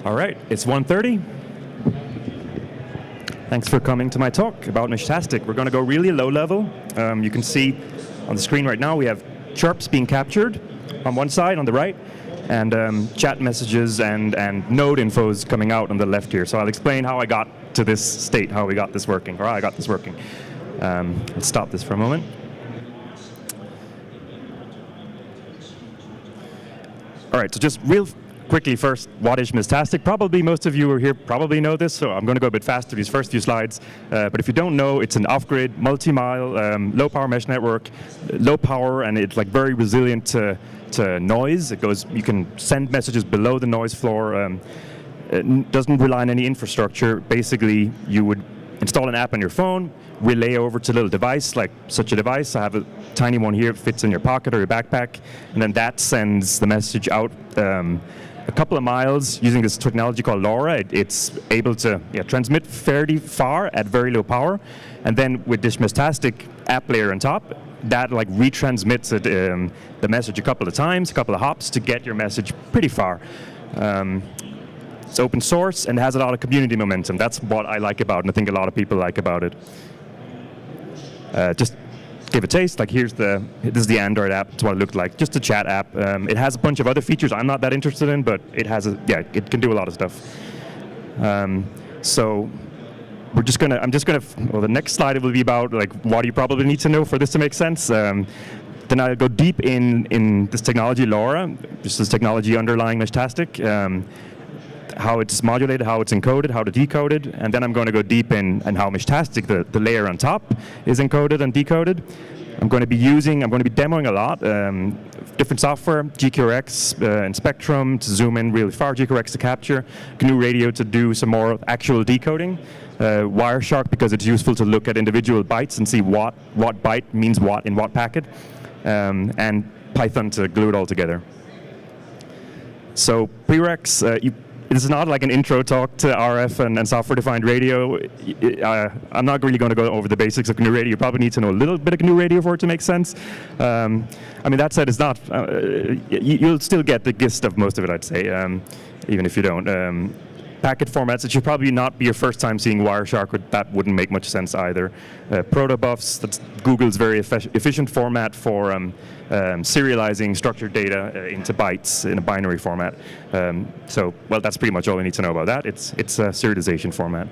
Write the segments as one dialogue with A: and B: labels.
A: All right, it's 1:30. Thanks for coming to my talk about Meshtastic. We're going to go really low level. You can see on the screen right now we have chirps being captured on one side, on the right, and chat messages and node infos coming out on the left here. So I'll explain how I got to this state, how we got this working, or how I got this working. Let's stop this for a moment. All right, so just real quickly first, what is Meshtastic? Probably most of you who are here probably know this, so I'm going to go a bit fast through these first few slides. But if you don't know, it's an off-grid, multi-mile, low-power mesh network, low power, and it's like very resilient to noise. You can send messages below the noise floor. It doesn't rely on any infrastructure. Basically, you would install an app on your phone, relay over to a little device, like such a device. I have a tiny one here, it fits in your pocket or your backpack, and then that sends the message out a couple of miles using this technology called LoRa. It's able to transmit fairly far at very low power, and then with this Meshtastic app layer on top, that like retransmits it, the message a couple of times, a couple of hops to get your message pretty far. It's open source and has a lot of community momentum. That's what I like about it, and I think a lot of people like about it. Just give a taste. Like this is the Android app. It's what it looked like. Just a chat app. It has a bunch of other features I'm not that interested in, but it has it can do a lot of stuff. So well, the next slide will be about like what you probably need to know for this to make sense. Then I'll go deep in this technology LoRa, just this technology underlying Meshtastic. How it's modulated, how it's encoded, how to decode it, and then I'm going to go deep in how Meshtastic, the layer on top, is encoded and decoded. I'm going to be demoing a lot, different software, GQRX, inspectrum to zoom in really far, GQRX to capture, GNU Radio to do some more actual decoding, Wireshark because it's useful to look at individual bytes and see what byte means what in what packet, and Python to glue it all together. So prereqs, this is not like an intro talk to RF and software-defined radio. I'm not really going to go over the basics of GNU Radio. You probably need to know a little bit of GNU Radio for it to make sense. I mean, that said, it's not. You'll still get the gist of most of it, I'd say, even if you don't. Packet formats, it should probably not be your first time seeing Wireshark. That wouldn't make much sense either. Protobufs, that's Google's very efficient format for serializing structured data into bytes in a binary format. So, well, that's pretty much all you need to know about that. It's a serialization format.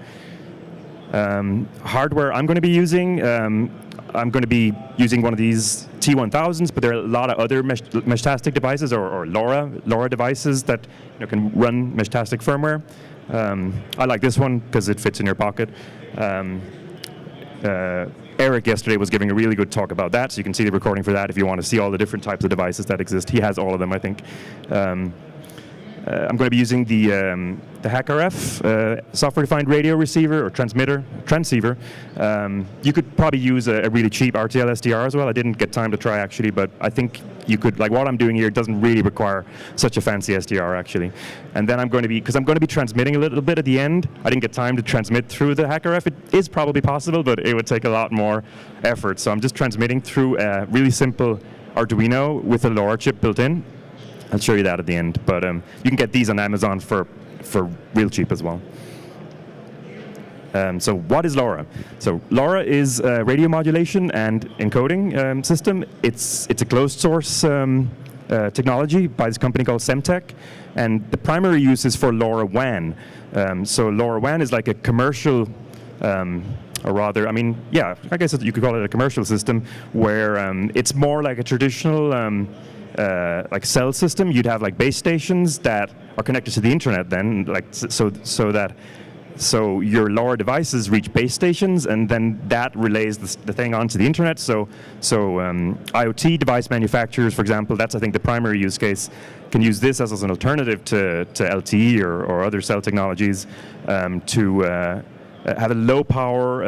A: Hardware I'm going to be using, one of these T1000s, but there are a lot of other Meshtastic devices or LoRa devices that can run Meshtastic firmware. I like this one because it fits in your pocket. Eric yesterday was giving a really good talk about that, so you can see the recording for that if you want to see all the different types of devices that exist. He has all of them, I think. I'm going to be using the HackRF software-defined radio receiver or transceiver. You could probably use a really cheap RTL SDR as well. I didn't get time to try actually, but I think you could, like what I'm doing here doesn't really require such a fancy SDR actually. And then I'm going to be transmitting a little bit at the end. I didn't get time to transmit through the HackRF. It is probably possible, but it would take a lot more effort. So I'm just transmitting through a really simple Arduino with a LoRa chip built in. I'll show you that at the end, but you can get these on Amazon for real cheap as well. So what is LoRa? So LoRa is a radio modulation and encoding system. It's a closed source technology by this company called Semtech, and the primary use is for LoRaWAN. So LoRaWAN is like a commercial, or rather, I mean, yeah, I guess you could call it a commercial system where it's more like a traditional like cell system. You'd have like base stations that are connected to the internet then, like so your LoRa devices reach base stations, and then that relays the thing onto the internet. So IoT device manufacturers, for example, that's I think the primary use case, can use this as an alternative to LTE or other cell technologies to have a low power,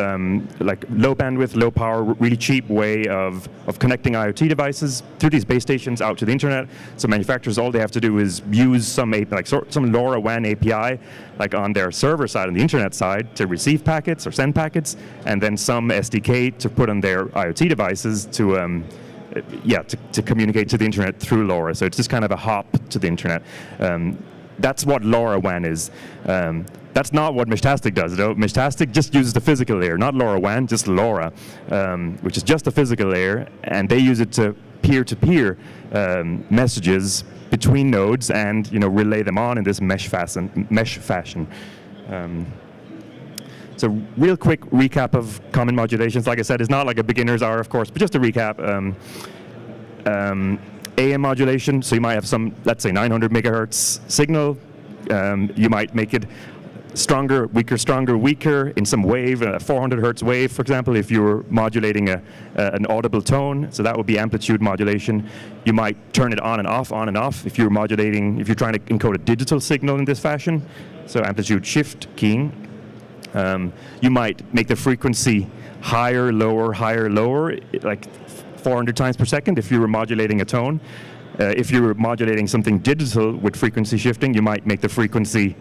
A: like low bandwidth, low power, really cheap way of connecting IoT devices through these base stations out to the internet. So manufacturers, all they have to do is use some LoRaWAN API, like on their server side, on the internet side, to receive packets or send packets, and then some SDK to put on their IoT devices to communicate to the internet through LoRa. So it's just kind of a hop to the internet. that's what LoRaWAN is. That's not what Meshtastic does, though. Meshtastic just uses the physical layer, not LoRaWAN, just LoRa, which is just the physical layer, and they use it to peer-to-peer messages between nodes and relay them on in this mesh fashion. So real quick recap of common modulations. Like I said, it's not like a beginner's hour, of course, but just a recap. AM modulation, so you might have some, let's say 900 megahertz signal. You might make it stronger, weaker in some wave, a 400 hertz wave, for example, if you were modulating an audible tone. So that would be amplitude modulation. You might turn it on and off if you're trying to encode a digital signal in this fashion. So amplitude shift keying. You might make the frequency higher, lower, like 400 times per second if you were modulating a tone. If you were modulating something digital with frequency shifting, you might make the frequency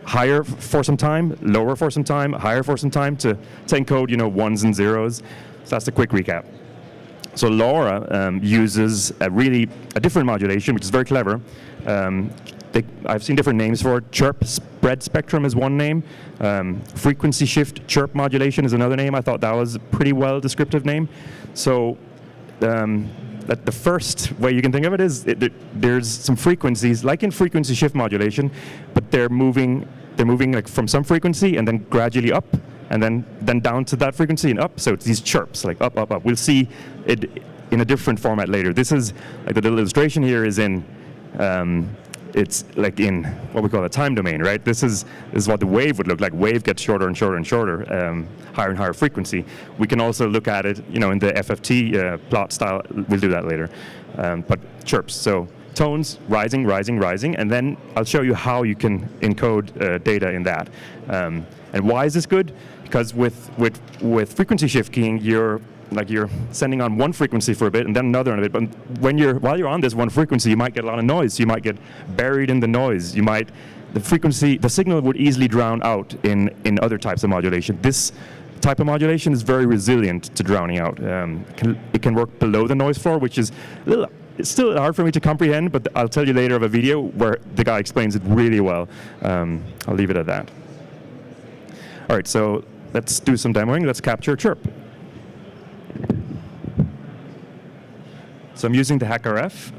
A: higher for some time, lower for some time, higher for some time to encode ones and zeros. So that's a quick recap. So LoRa uses a different modulation, which is very clever. I've seen different names for it. Chirp spread spectrum is one name. Frequency shift chirp modulation is another name. I thought that was a pretty well descriptive name. So that the first way you can think of it is there's some frequencies, like in frequency shift modulation, but they're moving like from some frequency and then gradually up, and then down to that frequency and up. So it's these chirps, like up, up, up. We'll see it in a different format later. This is like the little illustration here is in. It's like in what we call a time domain, right? This is what the wave would look like. Wave gets shorter and shorter and shorter, higher and higher frequency. We can also look at it, in the FFT plot style. We'll do that later. But chirps, so tones rising, and then I'll show you how you can encode data in that. And why is this good? Because with frequency shift keying, you're sending on one frequency for a bit and then another bit. But while you're on this one frequency, you might get a lot of noise. You might get buried in the noise. The signal would easily drown out in other types of modulation. This type of modulation is very resilient to drowning out. It can work below the noise floor, which is it's still hard for me to comprehend, but I'll tell you later of a video where the guy explains it really well. I'll leave it at that. All right, so let's do some demoing. Let's capture a chirp. So I'm using the HackRF.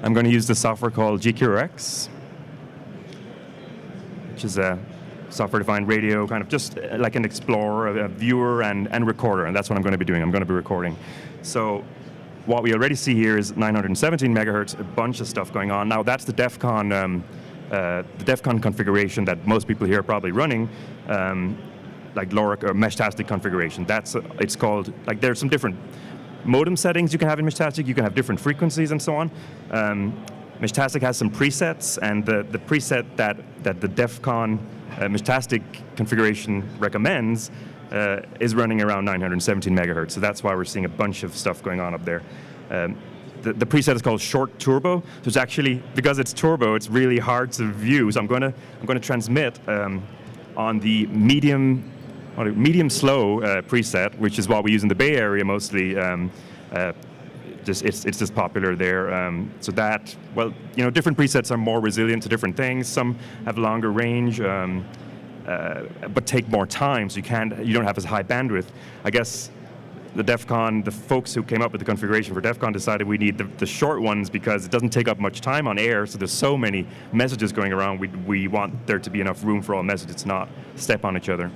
A: I'm going to use the software called GQRX, which is a software-defined radio, kind of just like an explorer, a viewer and recorder, and that's what I'm going to be doing. I'm going to be recording. So what we already see here is 917 megahertz, a bunch of stuff going on. Now that's the DEF CON configuration that most people here are probably running. Like LoRa or Meshtastic configuration. It's called, like there's some different modem settings you can have in Meshtastic. You can have different frequencies and so on. Meshtastic has some presets, and the preset that the DEF CON Meshtastic configuration recommends is running around 917 megahertz. So that's why we're seeing a bunch of stuff going on up there. The preset is called short turbo. So it's actually, because it's turbo, it's really hard to view. So I'm going to transmit on the medium slow preset, which is what we use in the Bay Area mostly. It's just popular there. So that, different presets are more resilient to different things. Some have longer range, but take more time, so you don't have as high bandwidth. I guess the folks who came up with the configuration for DEF CON decided we need the short ones because it doesn't take up much time on air, so there's so many messages going around, we want there to be enough room for all messages to not step on each other.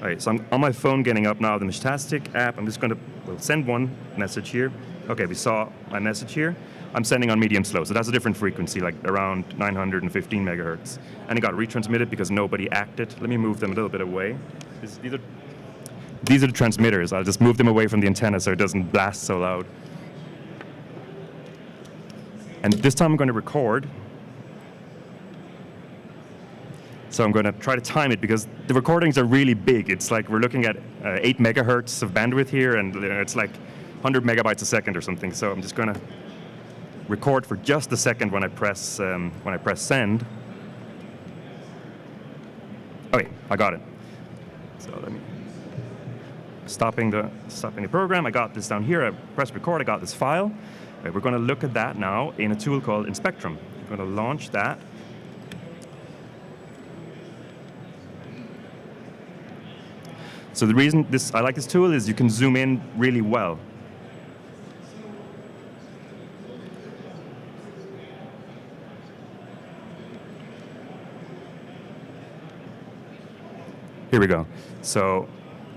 A: All right, so I'm on my phone getting up now the Meshtastic app. I'm just going to send one message here. Okay, we saw my message here. I'm sending on medium slow, so that's a different frequency, like around 915 megahertz. And it got retransmitted because nobody acted. Let me move them a little bit away. These are the transmitters. I'll just move them away from the antenna so it doesn't blast so loud. And this time I'm going to record. So I'm going to try to time it because the recordings are really big. It's like we're looking at 8 megahertz of bandwidth here, and it's like 100 megabytes a second or something. So I'm just going to record for just a second when I press send. Okay, I got it. So let me. stopping the program. I got this down here. I pressed record. I got this file. We're going to look at that now in a tool called inspectrum. I'm going to launch that. So the reason I like this tool is you can zoom in really well. Here we go. So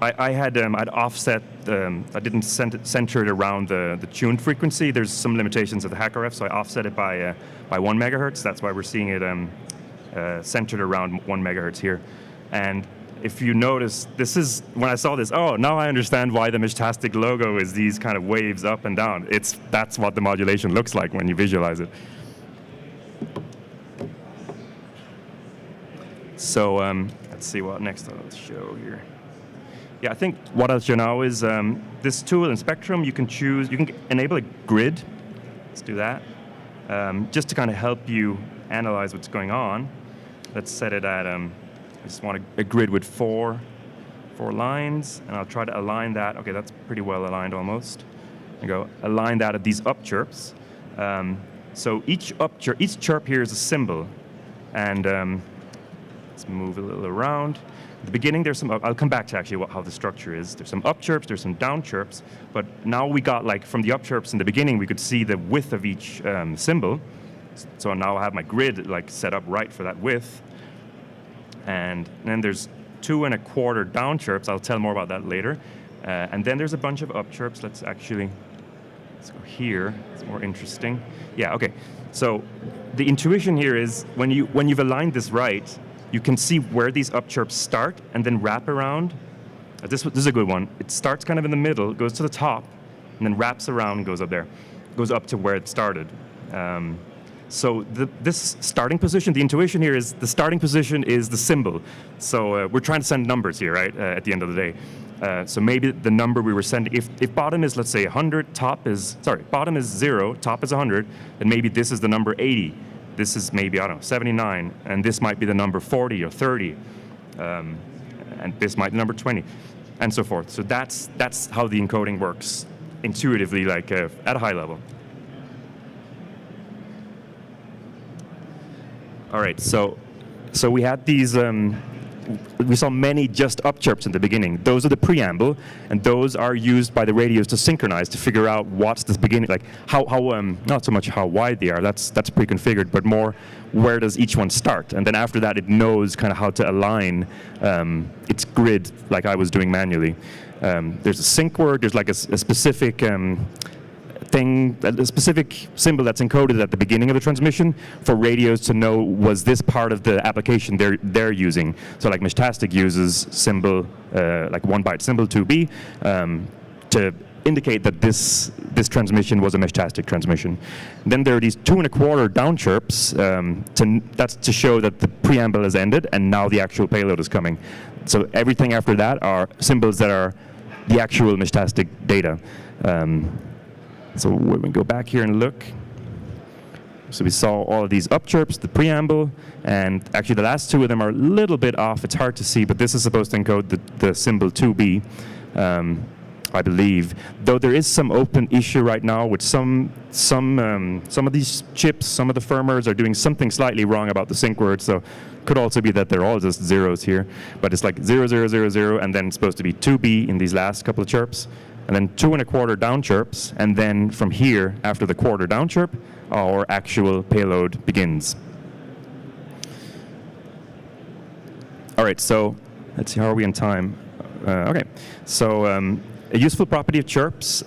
A: I'd offset, I didn't center it around the tuned frequency. There's some limitations of the HackerF, so I offset it by 1 megahertz. That's why we're seeing it centered around 1 megahertz here. And if you notice, this is, when I saw this, oh, now I understand why the Meshtastic logo is these kind of waves up and down. That's what the modulation looks like when you visualize it. So let's see what next I'll show here. Yeah, I think what I'll show now is this tool in Spectrum, you can enable a grid. Let's do that. Just to kind of help you analyze what's going on. Let's set it at, I just want a grid with four lines, and I'll try to align that. Okay, that's pretty well aligned almost. I go align that at these up chirps. So each chirp here is a symbol, and let's move a little around. At the beginning, there's some. I'll come back to actually how the structure is. There's some up chirps, there's some down chirps, but now we got, like, from the up chirps in the beginning, we could see the width of each symbol. So now I have my grid like set up right for that width. And then there's 2 1/4 down chirps. I'll tell more about that later. And then there's a bunch of up chirps. Let's go here. It's more interesting. Yeah. Okay. So the intuition here is when you've aligned this right, you can see where these up chirps start and then wrap around. This is a good one. It starts kind of in the middle, goes to the top, and then wraps around and goes up there. Goes up to where it started. So this starting position, the intuition here is the starting position is the symbol. So we're trying to send numbers here, right, at the end of the day. So maybe the number we were sending, if bottom is, let's say, 100, bottom is 0, top is 100, then maybe this is the number 80. This is maybe, I don't know, 79, and this might be the number 40 or 30, and this might be the number 20, and so forth. So that's how the encoding works intuitively, like at a high level. All right, so we had these, we saw many just up chirps in the beginning. Those are the preamble, and those are used by the radios to synchronize, to figure out what's the beginning, like how not so much how wide they are, that's pre-configured, but more where does each one start. And then after that, it knows kind of how to align its grid, like I was doing manually. There's a sync word, there's like a specific a specific symbol that's encoded at the beginning of the transmission for radios to know, was this part of the application they're using. So like Meshtastic uses symbol, like 1 byte symbol 2B, to indicate that this transmission was a Meshtastic transmission. Then there are these 2 1/4 down chirps, that's to show that the preamble has ended and now the actual payload is coming. So everything after that are symbols that are the actual Meshtastic data. So when we go back here and look, so we saw all of these up chirps, the preamble, and actually the last 2 of them are a little bit off. It's hard to see, but this is supposed to encode the symbol 2B, I believe. Though there is some open issue right now with some of these chips, some of the firmwares are doing something slightly wrong about the sync word. So could also be that they're all just zeros here, but it's like 0, 0, 0, 0, and then it's supposed to be 2B in these last couple of chirps. And then 2 1/4 down chirps, and then from here, after the quarter down chirp, our actual payload begins. All right, so let's see, how are we in time? Okay, so a useful property of chirps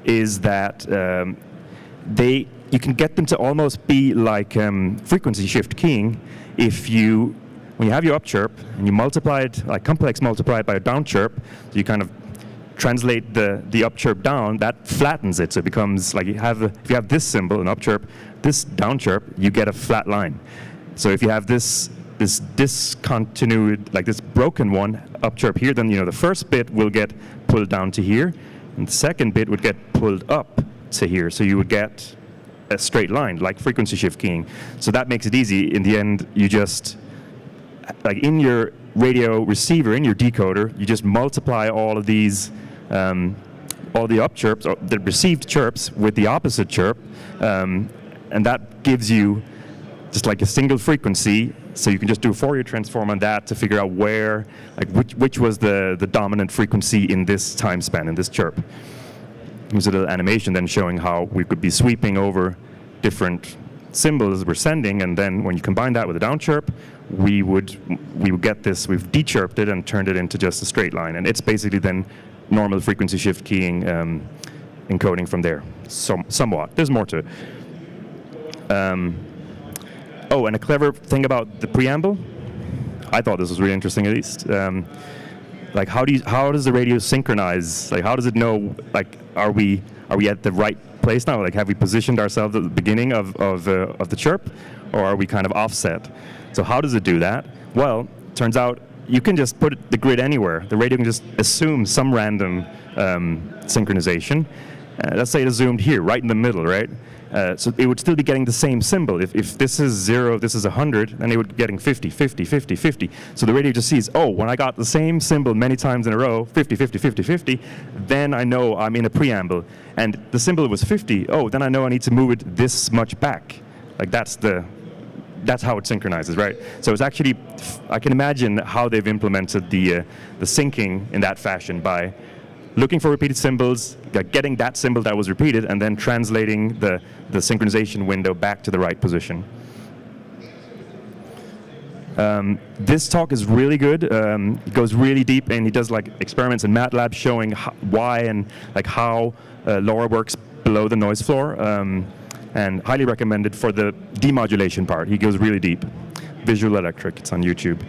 A: is that you can get them to almost be like frequency shift keying if when you have your up chirp and you multiply it, like complex multiply it by a down chirp, so you kind of translate the up chirp down, that flattens it. So it becomes like if you have this symbol, an up chirp, this down chirp, you get a flat line. So if you have this discontinued, like this broken one up chirp here, then the first bit will get pulled down to here, and the second bit would get pulled up to here. So you would get a straight line, like frequency shift keying. So that makes it easy. In the end, you just like in your radio receiver, in your decoder, you just multiply all of these, all the up chirps, or the received chirps with the opposite chirp, and that gives you just like a single frequency. So you can just do a Fourier transform on that to figure out where, like which was the dominant frequency in this time span, in this chirp. There's a little animation then showing how we could be sweeping over different symbols we're sending, and then when you combine that with a down chirp, we would get this. We've dechirped it and turned it into just a straight line, and it's basically then normal frequency shift keying, encoding from there. Somewhat. There's more to it. Oh, and a clever thing about the preamble, I thought this was really interesting at least. Like how does the radio synchronize? Like how does it know? Like are we at the right place now? Like have we positioned ourselves at the beginning of the chirp, or are we kind of offset? So how does it do that? Well, turns out you can just put the grid anywhere. The radio can just assume some random synchronization. Let's say it assumed here, right in the middle, right? So it would still be getting the same symbol. If this is 0, this is 100, then it would be getting 50, 50, 50, 50. So the radio just sees, oh, when I got the same symbol many times in a row, 50, 50, 50, 50, then I know I'm in a preamble. And the symbol was 50, oh, then I know I need to move it this much back. Like that's how it synchronizes, right? So it's actually, I can imagine how they've implemented the syncing in that fashion by looking for repeated symbols, getting that symbol that was repeated, and then translating the synchronization window back to the right position. This talk is really good. It goes really deep, and he does like experiments in MATLAB showing why and like how LoRa works below the noise floor, and highly recommended for the demodulation part. He goes really deep. Visual Electric, it's on YouTube.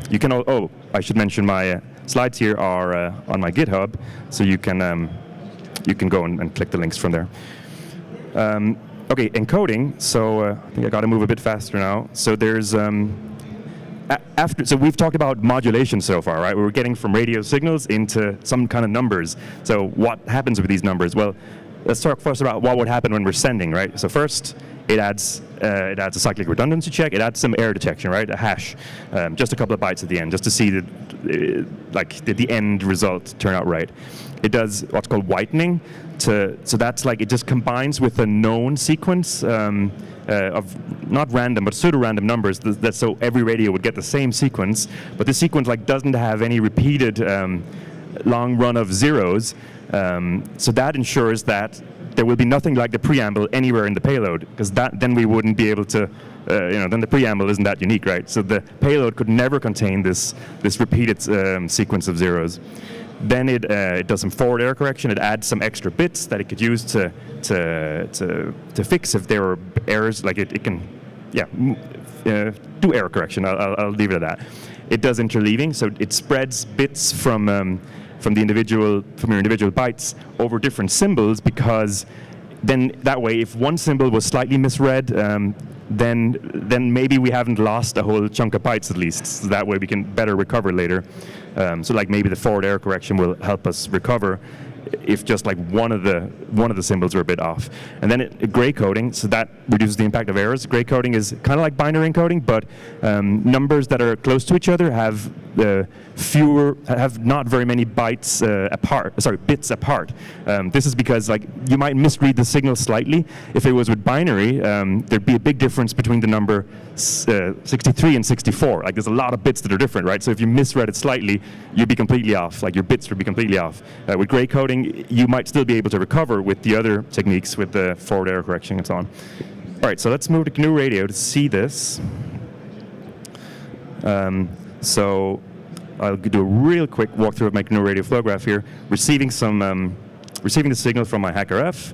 A: You can, oh, I should mention my slides here are on my GitHub, so you can go and click the links from there. Okay, encoding. So I think I got to move a bit faster now. So there's so we've talked about modulation so far, right? We're getting from radio signals into some kind of numbers. So what happens with these numbers? Well, let's talk first about what would happen when we're sending, right? So first, it adds a cyclic redundancy check. It adds some error detection, right? A hash, just a couple of bytes at the end, just to see that, did the end result turn out right? It does what's called whitening. So that's like it just combines with a known sequence of not random but pseudo-random numbers. So every radio would get the same sequence, but the sequence like doesn't have any repeated long run of zeros. So that ensures that there will be nothing like the preamble anywhere in the payload, because then we wouldn't be able to, then the preamble isn't that unique, right? So the payload could never contain this repeated sequence of zeros. Then it does some forward error correction. It adds some extra bits that it could use to fix if there were errors. Like it can, do error correction. I'll leave it at that. It does interleaving, so it spreads bits from your individual bytes over different symbols, because then that way, if one symbol was slightly misread, then maybe we haven't lost a whole chunk of bytes at least. So that way we can better recover later. So like maybe the forward error correction will help us recover if just like one of the symbols are a bit off. And then gray coding, so that reduces the impact of errors. Gray coding is kind of like binary encoding, but numbers that are close to each other have not very many bytes bits apart. This is because like you might misread the signal slightly. If it was with binary, there'd be a big difference between the number 63 and 64. Like there's a lot of bits that are different, right? So if you misread it slightly, you'd be completely off. Like your bits would be completely off. With gray coding, you might still be able to recover with the other techniques, with the forward error correction and so on. All right, so let's move to GNU Radio to see this. So I'll do a real quick walkthrough of my GNU Radio flow graph here. Receiving the signal from my HackerF,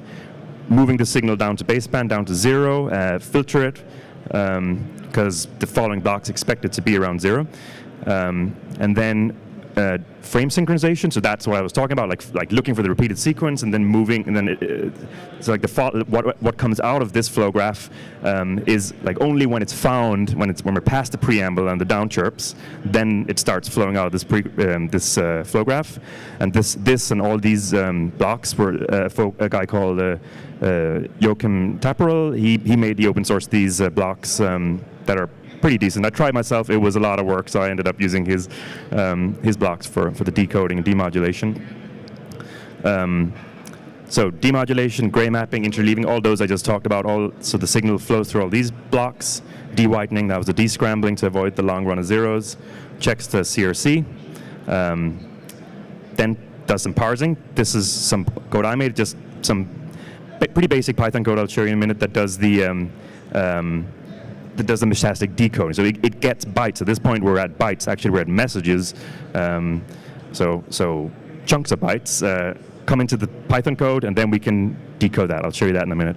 A: moving the signal down to baseband, down to 0, filter it, because the following block's expected to be around 0, and then frame synchronization. So that's what I was talking about, like looking for the repeated sequence and then moving, and then so like what comes out of this flow graph is like only when it's found, when we're past the preamble and the down chirps, then it starts flowing out of this flow graph. And this and all these blocks were a guy called Joachim Tapperl. He made the open source these blocks that are pretty decent. I tried myself; it was a lot of work, so I ended up using his blocks for the decoding and demodulation. So demodulation, gray mapping, interleaving, all those I just talked about. So the signal flows through all these blocks. De-whitening, that was the descrambling to avoid the long run of zeros. Checks the CRC. Then does some parsing. This is some code I made, just some pretty basic Python code I'll show you in a minute that does the Meshtastic decoding. So it gets bytes. At this point, we're at bytes. Actually, we're at messages. So chunks of bytes come into the Python code, and then we can decode that. I'll show you that in a minute.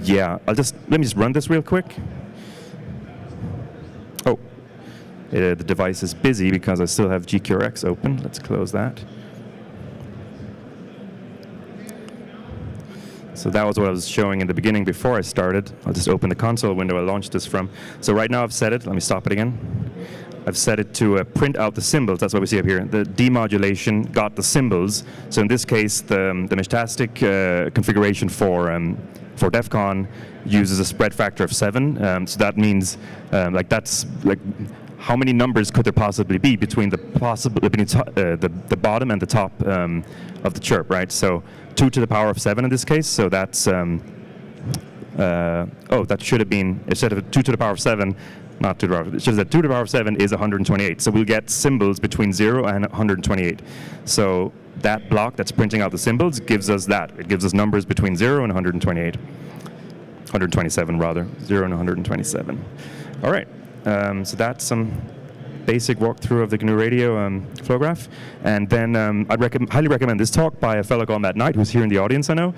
A: Yeah, let me just run this real quick. Oh, the device is busy because I still have GQRX open. Let's close that. So that was what I was showing in the beginning before I started. I'll just open the console window I launched this from. So right now I've set it. Let me stop it again. I've set it to print out the symbols. That's what we see up here. The demodulation got the symbols. So in this case, the Meshtastic configuration for DEF CON uses a spread factor of 7. So that means that's how many numbers could there possibly be between the bottom and the top of the chirp, right? So 2 to the power of 7 in this case. So that's that should have been, instead of 2 to the power of 7. Not 2 to the power. It shows that 2 to the power of 7 is 128. So we'll get symbols between 0 and 128. So that block that's printing out the symbols gives us that. It gives us numbers between 0 and 128. 127 rather. 0 and 127. All right. So that's some basic walkthrough of the GNU Radio flow graph. And then I'd highly recommend this talk by a fellow called Matt Knight, who's here in the audience, I know.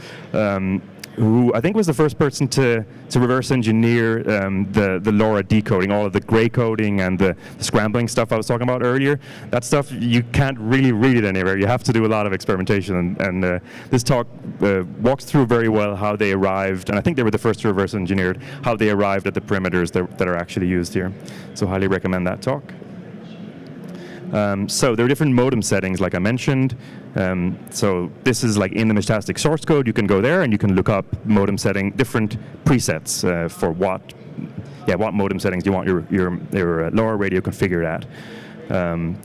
A: Who I think was the first person to reverse engineer the LoRa decoding, all of the gray coding and the scrambling stuff I was talking about earlier. That stuff, you can't really read it anywhere. You have to do a lot of experimentation. And this talk walks through very well how they arrived, and I think they were the first to reverse engineer it, how they arrived at the parameters that are actually used here. So highly recommend that talk. So there are different modem settings, like I mentioned. So this is like in the Meshtastic source code. You can go there and you can look up modem setting, different presets for what modem settings you want your LoRa radio configured at.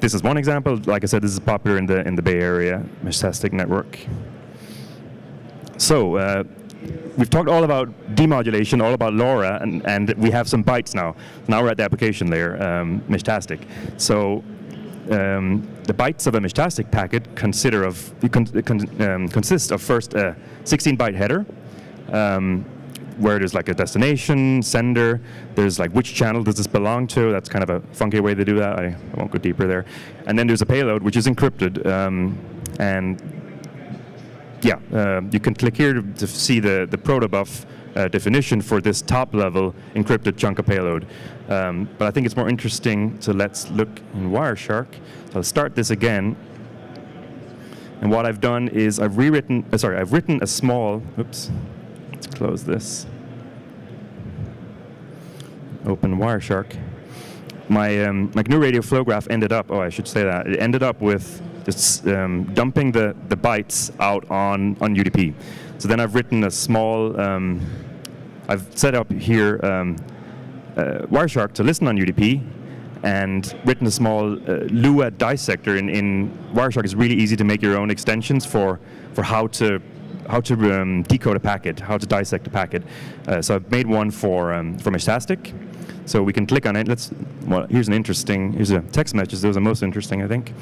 A: This is one example. Like I said, this is popular in the Bay Area Meshtastic network. So we've talked all about demodulation, all about LoRa, and we have some bytes now. Now we're at the application layer, Meshtastic. So the bytes of a Meshtastic packet consist of first a 16-byte header, where there's like a destination, sender, there's like which channel does this belong to. That's kind of a funky way to do that. I won't go deeper there. And then there's a payload, which is encrypted. You can click here to see the Protobuf definition for this top-level encrypted chunk of payload. But I think it's more interesting, so let's look in Wireshark. So I'll start this again. And what I've done is I've written a small, oops, let's close this. Open Wireshark. My GNU Radio flow graph ended up, I should say that, it ended up with just dumping the bytes out on UDP. So then I've written a small, I've set up here Wireshark to listen on UDP, and written a small Lua dissector. In Wireshark, it's really easy to make your own extensions for how to decode a packet, how to dissect a packet. So I've made one for Meshtastic. So we can click on it. Here's a text message. Those are most interesting, I think.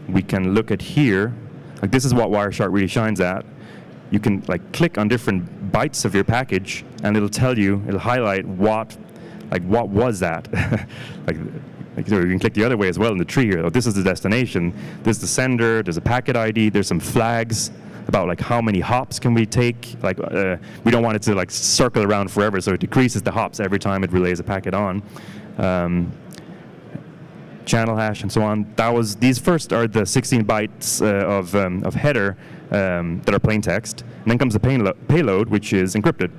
A: We can look at here. Like, this is what Wireshark really shines at. You can click on different bytes of your package, and it'll highlight what was that. So you can click the other way as well in the tree here. This is the destination. This is the sender. There's a packet ID. There's some flags about how many hops can we take. We don't want it to circle around forever, so it decreases the hops every time it relays a packet on. Channel hash and so on. These first are the 16 bytes of header that are plain text, and then comes the payload, which is encrypted.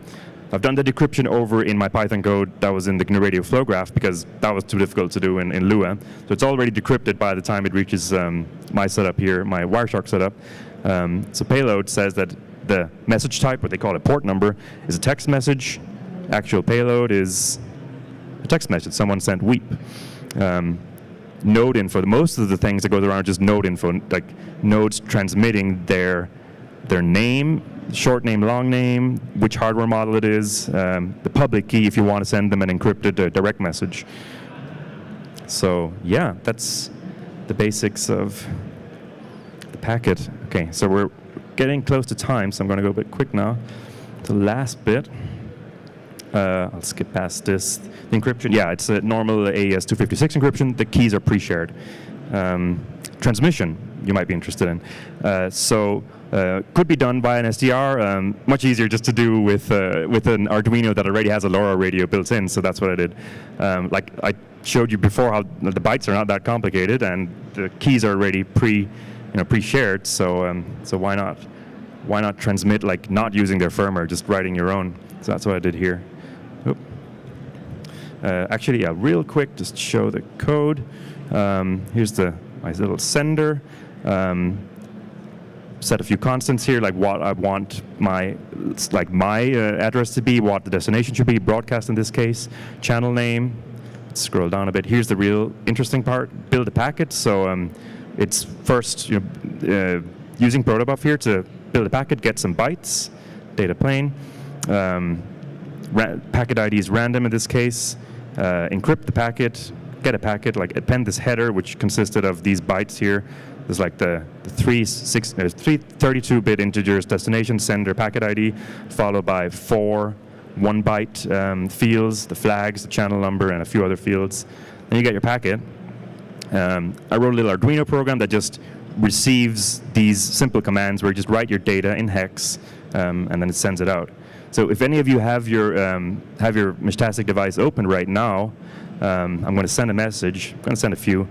A: I've done the decryption over in my Python code that was in the GNU Radio flow graph because that was too difficult to do in Lua. So it's already decrypted by the time it reaches my setup here, my Wireshark setup. So payload says that the message type, what they call a port number, is a text message. actual payload is a text message. Someone sent weep. Node info. Most of the things that goes around are just node info, like nodes transmitting their name, short name, long name, which hardware model it is, the public key if you want to send them an encrypted direct message. So yeah, that's the basics of the packet. Okay, so we're getting close to time, so I'm going to go a bit quick now. The last bit. I'll skip past this. The encryption, yeah, it's a normal AES-256 encryption. The keys are pre-shared. Transmission, you might be interested in. Could be done by an SDR. Much easier just to do with an Arduino that already has a LoRa radio built in. So that's what I did. Like I showed you before, how the bytes are not that complicated, and the keys are already pre-shared. So why not transmit like not using their firmware, just writing your own. So that's what I did here. Actually, yeah, real quick, just show the code. Here's my little sender. Set a few constants here, like what I want my address to be, what the destination should be, broadcast in this case, channel name. Let's scroll down a bit. Here's the real interesting part: build a packet. So it's first using Protobuf here to build a packet, get some bytes, data plane. Packet ID is random in this case. Encrypt the packet, get a packet, like append this header, which consisted of these bytes here. There's like the 32-bit integers destination, sender, packet ID, followed by 4 1-byte fields, the flags, the channel number, and a few other fields. Then you get your packet. I wrote a little Arduino program that just receives these simple commands where you just write your data in hex, and then it sends it out. So if any of you have your Meshtastic device open right now, I'm going to send a message. I'm going to send a few.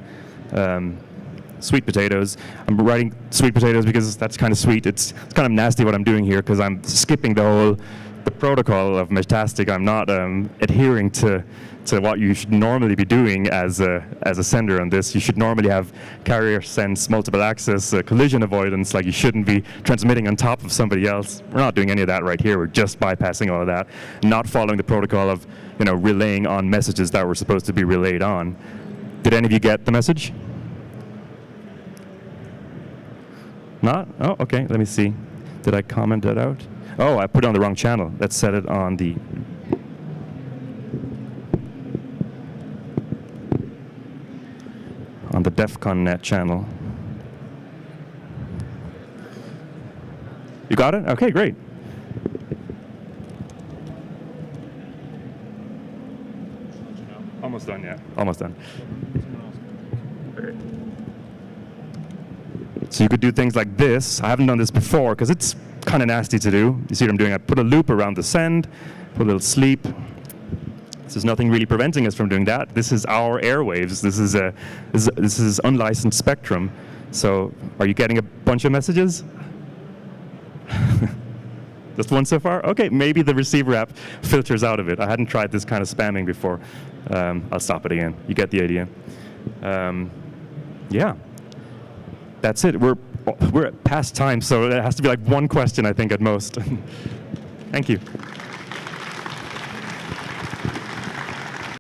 A: Sweet potatoes. I'm writing sweet potatoes because that's kind of sweet. It's kind of nasty what I'm doing here because I'm skipping the protocol of Meshtastic. I'm not adhering to what you should normally be doing as a sender on this. You should normally have carrier sense, multiple access, collision avoidance. Like you shouldn't be transmitting on top of somebody else. We're not doing any of that right here. We're just bypassing all of that, not following the protocol of relaying on messages that were supposed to be relayed on. Did any of you get the message? Not? Oh, okay. Let me see. Did I comment that out? Oh, I put it on the wrong channel. Let's set it on the DEFCON net channel. You got it? Okay, great. Almost done, yeah. Almost done. Okay. So you could do things like this. I haven't done this before because it's kind of nasty to do. You see what I'm doing? I put a loop around the send, put a little sleep. There's nothing really preventing us from doing that. This is our airwaves. This is unlicensed spectrum. So are you getting a bunch of messages? Just one so far? Okay, maybe the receiver app filters out of it. I hadn't tried this kind of spamming before. I'll stop it again. You get the idea. Yeah. That's it. We're at past time, so it has to be like one question, I think, at most. Thank you.